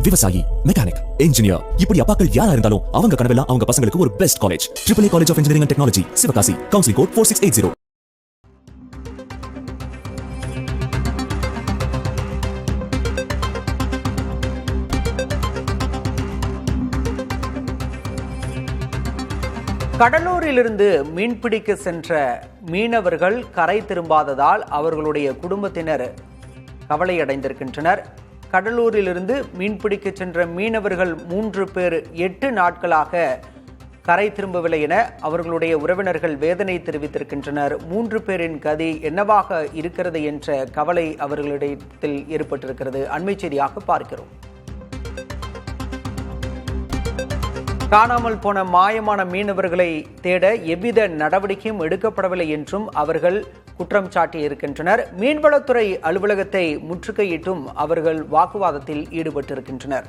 விவசாயி, mechanic, engineer, இப்படி அப்பாக்கள் யாரா இருந்தாலும் அவங்க கனவெல்லாம் அவங்க பசங்களுக்கு ஒரு best college. AAA college of engineering and technology, Sivakasi. Counselling code 4680. கடலூரிலிருந்து மீன்பிடிக்க சென்ற மீனவர்கள் கரை திரும்பாததால் அவர்களுடைய குடும்பத்தினர் கவலையடைந்திருக்கின்றனர். கடலூரிலிருந்து மீன்பிடிக்க சென்ற மீனவர்கள் 3 பேர் 8 நாட்களாக கரை திரும்பவில்லை என அவர்களுடைய உறவினர்கள் வேதனை தெரிவித்திருக்கின்றனர். 3 பேரின் கதி என்னவாக இருக்கிறது என்ற கவலை அவர்களிடத்தில் ஏற்பட்டிருக்கிறது. அண்மை செய்தியாக பார்க்கிறோம். காணாமல் போன மாயமான மீனவர்களை தேட எவ்வித நடவடிக்கையும் எடுக்கப்படவில்லை என்றும் அவர்கள் குற்றம் சாட்டியிருக்கின்றனர். மீன்வளத்துறை அலுவலகத்தை முற்றுகையிட்டும் அவர்கள் வாக்குவாதத்தில் ஈடுபட்டிருக்கின்றனர்.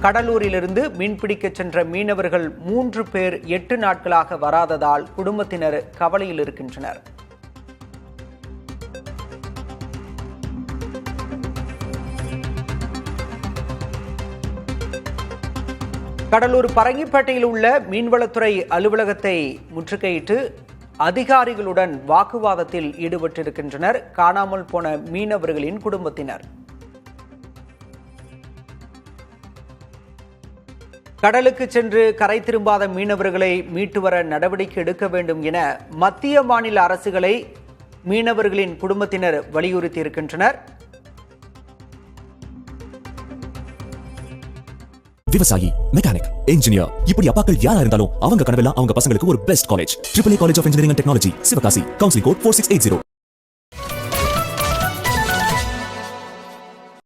கடலூரிலிருந்து மீன்பிடிக்க சென்ற மீனவர்கள் 3 பேர் 8 நாட்களாக வராததால் குடும்பத்தினர் கவலையில் இருக்கின்றனர். கடலூர் பரங்கிப்பேட்டையில் உள்ள மீன்வளத்துறை அலுவலகத்தை முற்றுகையிட்டு அதிகாரிகளுடன் வாக்குவாதத்தில் ஈடுபட்டிருக்கின்றனர் காணாமல் போன மீனவர்களின் குடும்பத்தினர். கடலுக்கு சென்று கரை திரும்பாத மீனவர்களை மீட்டு வர நடவடிக்கை எடுக்க வேண்டும் என மத்திய மாநில அரசுகளை மீனவர்களின் குடும்பத்தினர் வலியுறுத்தியிருக்கின்றனர். விவசாயி, மெக்கானிக், இன்ஜினியர், இப்படி அப்பாக்கள் யாரா இருந்தாலும் அவங்க கனவெல்லாம் அவங்க பசங்களுக்கு ஒரு best college. AAA college of engineering and technology, Sivakasi. Counselling code 4680.